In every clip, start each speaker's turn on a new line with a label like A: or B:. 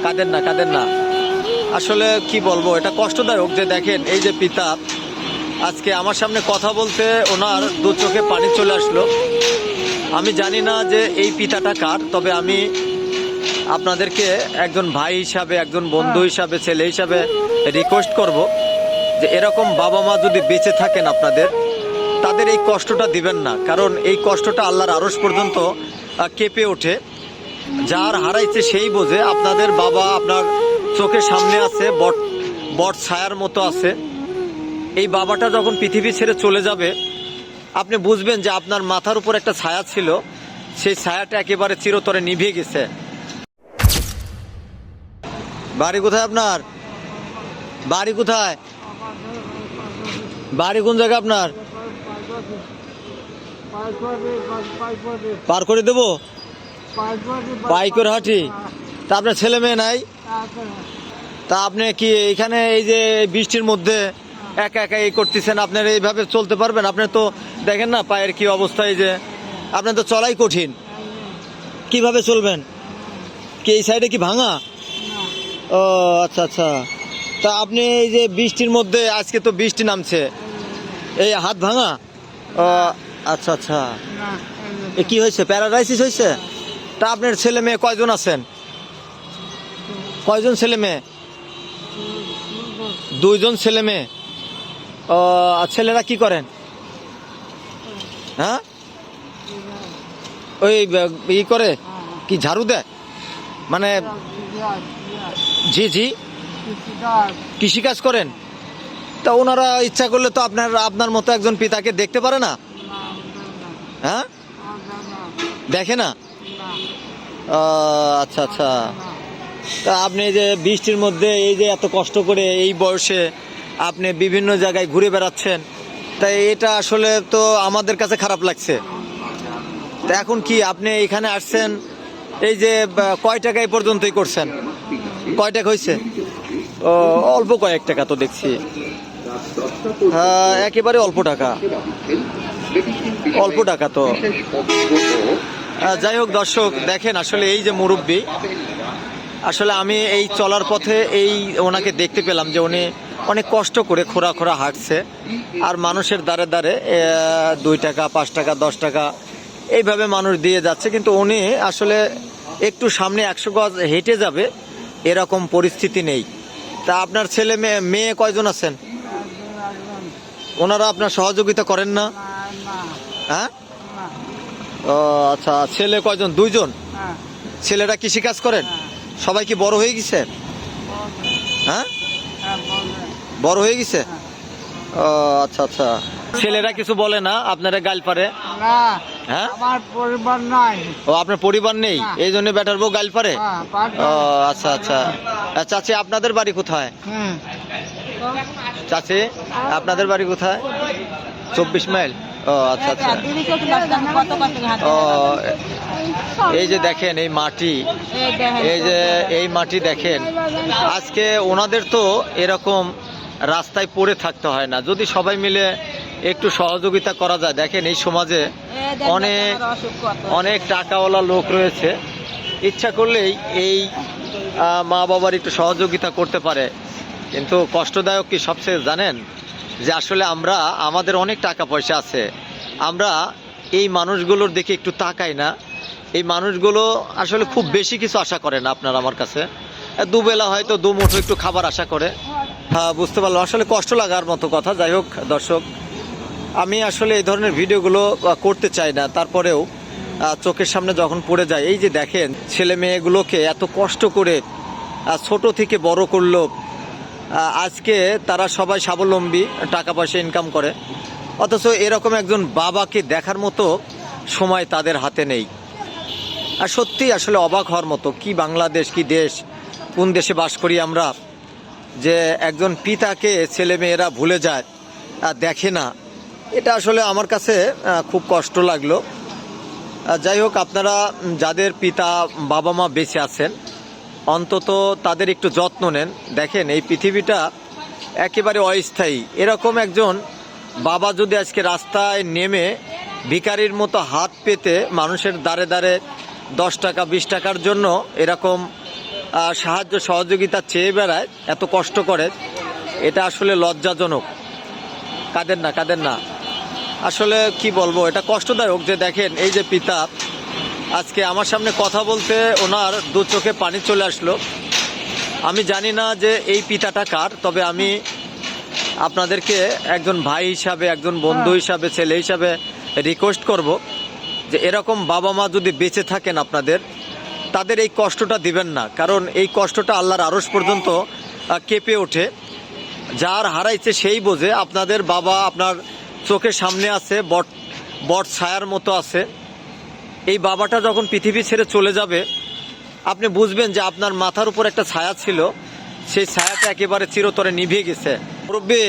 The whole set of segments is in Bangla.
A: কাঁদেন না, কাঁদেন না। আসলে কি বলবো, এটা কষ্টদায়ক যে দেখেন এই যে পিতা আজকে আমার সামনে কথা বলতে ওনার দু চোখে পানি চলে আসলো। আমি জানি না যে এই পিতাটা কার, তবে আমি আপনাদেরকে একজন ভাই হিসাবে, একজন বন্ধু হিসাবে, ছেলে হিসাবে রিকোয়েস্ট করব যে এরকম বাবা মা যদি বেঁচে থাকেন আপনাদের, তাদের এই কষ্টটা দিবেন না। কারণ এই কষ্টটা আল্লাহর আরশ পর্যন্ত কেঁপে ওঠে। যার হারাইছে সেই বোঝে। আপনাদের বাবা আপনার চোখের সামনে আছে, বট ছায়ার মতো আছে। এই বাবাটা যখন পৃথিবী ছেড়ে চলে যাবে, আপনি বুঝবেন যে আপনার মাথার উপর একটা ছায়া ছিল, সেই ছায়াটা একেবারে চিরতরে নিভে গেছে। বাড়ি কোথায় আপনার? বাড়ি কোথায়? বাড়ি কোন জায়গা আপনার? পার করে দেবো? পাইকর হাঁটি। তা আপনার ছেলে মেয়ে নাই? তা আপনি কি এখানে এই যে বৃষ্টির মধ্যে একা একা এই করতেছেন, আপনার এইভাবে চলতে পারবেন? আপনার তো দেখেন না পায়ের কি অবস্থা, এই যে আপনার তো চলাই কঠিন। কিভাবে চলবেন? কি এই সাইডে কি ভাঙা? ও আচ্ছা আচ্ছা। তা আপনি এই যে বৃষ্টির মধ্যে, আজকে তো বৃষ্টি নামছে, এই হাত ভাঙা? ও আচ্ছা আচ্ছা। এ কি হয়েছে, প্যারালাইসিস হয়েছে? তা আপনার ছেলে মেয়ে কয়জন আছেন? কয়জন ছেলে মেয়ে? দুইজন ছেলে মেয়ে। ও ছেলেরা কি করেন? হ্যাঁ, ওই ই করে কি, ঝাড়ু দেয় মানে? জি জি, কৃষিকাজ করেন। তা ওনারা ইচ্ছা করলে তো আপনার মতো একজন পিতাকে দেখতে পারে না? হ্যাঁ, দেখে না? আচ্ছা আচ্ছা। তা আপনি এই যে বৃষ্টির মধ্যে এই যে এত কষ্ট করে এই বয়সে আপনি বিভিন্ন জায়গায় ঘুরে বেড়াচ্ছেন, তাই এটা আসলে তো আমাদের কাছে খারাপ লাগছে। তা এখন কি আপনি এখানে আসছেন, এই যে কয় টাকা এই পর্যন্তই করছেন? কয় টাকা হয়েছে? ও অল্প কয়েক টাকা তো দেখছি। হ্যাঁ, একেবারে অল্প টাকা, অল্প টাকা তো। যাই হোক দর্শক, দেখেন আসলে এই যে মুরব্বী, আসলে আমি এই চলার পথে এই ওনাকে দেখতে পেলাম যে উনি অনেক কষ্ট করে খোঁড়া খোঁড়া হাঁটছে, আর মানুষের দ্বারে দ্বারে 2 টাকা 5 টাকা 10 টাকা এইভাবে মানুষ দিয়ে যাচ্ছে। কিন্তু উনি আসলে একটু সামনে 100 গজ হেঁটে যাবে এরকম পরিস্থিতি নেই। তা আপনার ছেলে মেয়ে কয়জন আছেন? ওনারা আপনার সহযোগিতা করেন না? হ্যাঁ, ও আচ্ছা। ছেলে কয়জন? 2জন। ছেলেরা কৃষিকাজ করেন? সবাই কি বড় হয়ে গেছে? হ্যাঁ, বড় হয়ে গেছে। ও আচ্ছা আচ্ছা। ছেলেরা কিছু বলে না আপনারা গাল পারে? হ্যাঁ,
B: আমার পরিবার নাই।
A: ও আপনার পরিবার নেই, এই জন্য বেটার বউ গাল পারে? ও আচ্ছা আচ্ছা। চাচি আপনাদের বাড়ি কোথায়? চাচি আপনাদের বাড়ি কোথায়? 24 মাইল। ও আচ্ছা আচ্ছা। ও এই যে দেখেন এই মাটি, এই যে এই মাটি দেখেন, আজকে ওনাদের তো এরকম রাস্তায় পড়ে থাকতে হয় না, যদি সবাই মিলে একটু সহযোগিতা করা যায়। দেখেন এই সমাজে অনেক অনেক টাকাওয়ালা লোক রয়েছে, ইচ্ছা করলেই এই মা বাবার একটু সহযোগিতা করতে পারে। কিন্তু কষ্টদায়ক কি সবচেয়ে জানেন, যে আসলে আমরা, আমাদের অনেক টাকা পয়সা আছে, আমরা এই মানুষগুলোর দিকে একটু তাকাই না। এই মানুষগুলো আসলে খুব বেশি কিছু আশা করে না আপনার আমার কাছে, দুবেলা হয়তো 2 মুঠো একটু খাবার আশা করে। হ্যাঁ, বুঝতে পারলাম, আসলে কষ্ট লাগার মতো কথা। যাই হোক দর্শক, আমি আসলে এই ধরনের ভিডিওগুলো করতে চাই না, তারপরেও চোখের সামনে যখন পড়ে যায়, এই যে দেখেন ছেলে মেয়েগুলোকে এত কষ্ট করে ছোট থেকে বড় করলো, আজকে তারা সবাই স্বাবলম্বী, টাকা পয়সা ইনকাম করে, অথচ এরকম একজন বাবাকে দেখার মতো সময় তাদের হাতে নেই। আর সত্যি আসলে অবাক হওয়ার মতো, কি বাংলাদেশ, কি দেশ, কোন দেশে বাস করি আমরা, যে একজন পিতাকে ছেলে মেয়েরা ভুলে যায়, দেখে না। এটা আসলে আমার কাছে খুব কষ্ট লাগলো। যাই হোক, আপনারা যাদের পিতা বাবা মা বেঁচে আছেন, অন্তত তাদের একটু যত্ন নেন। দেখেন এই পৃথিবীটা একেবারে অস্থায়ী। এরকম একজন বাবা যদি আজকে রাস্তায় নেমে ভিখারির মতো হাত পেতে মানুষের দ্বারে দ্বারে 10 টাকা 20 টাকার জন্য এরকম সাহায্য সহযোগিতা চেয়ে বেড়ায়, এত কষ্ট করে, এটা আসলে লজ্জাজনক। কাঁদেন না, আসলে কি বলবো, এটা কষ্টদায়ক যে দেখেন এই যে পিতা আজকে আমার সামনে কথা বলতে ওনার দু চোখে পানি চলে আসলো। আমি জানি না যে এই পিতাটা কার, তবে আমি আপনাদেরকে একজন ভাই হিসাবে, একজন বন্ধু হিসাবে, ছেলে হিসাবে রিকোয়েস্ট করব যে এরকম বাবা মা যদি বেঁচে থাকেন আপনাদের, তাদের এই কষ্টটা দিবেন না, কারণ এই কষ্টটা আল্লাহর আরশ পর্যন্ত কেঁপে ওঠে। যার হারাইছে সেই বোঝে। আপনাদের বাবা আপনার চোখের সামনে আছে, বট ছায়ার মতো আছে। এই বাবাটা যখন পৃথিবী ছেড়ে চলে যাবে, আপনি বুঝবেন যে আপনার মাথার উপর একটা ছায়া ছিল, সেই ছায়াটা একেবারে চিরতরে নিভে গেছে। মুরব্বি,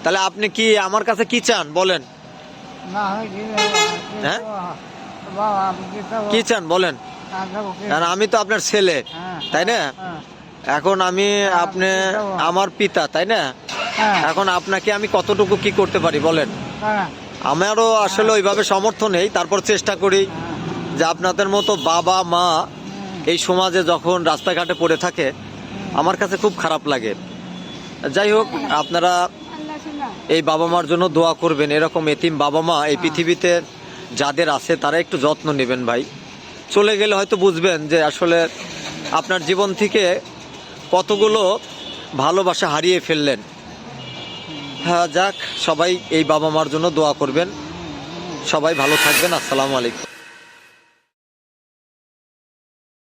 A: তাহলে আপনি কি আমার কাছে কি চান বলেন? হ্যাঁ, কি চান বলেন? কারণ আমি তো আপনার ছেলে, তাই না? এখন আমি আপনি আমার পিতা, তাই না? এখন আপনাকে আমি কতটুকু কি করতে পারি বলেন? আমারও আসলে ওইভাবে সামর্থ্য নেই, তারপর চেষ্টা করি যে আপনাদের মতো বাবা মা এই সমাজে যখন রাস্তাঘাটে পড়ে থাকে, আমার কাছে খুব খারাপ লাগে। যাই হোক, আপনারা এই বাবা মার জন্য দোয়া করবেন। এরকম এতিম বাবা মা এই পৃথিবীতে যাদের আছে, তারা একটু যত্ন নেবেন ভাই। চলে গেলে হয়তো বুঝবেন যে আসলে আপনার জীবন থেকে কতগুলো ভালোবাসা হারিয়ে ফেললেন। হ্যাঁ, যাক, সবাই এই বাবা মার জন্য দোয়া করবেন। সবাই ভালো থাকবেন। আসসালামু আলাইকুম।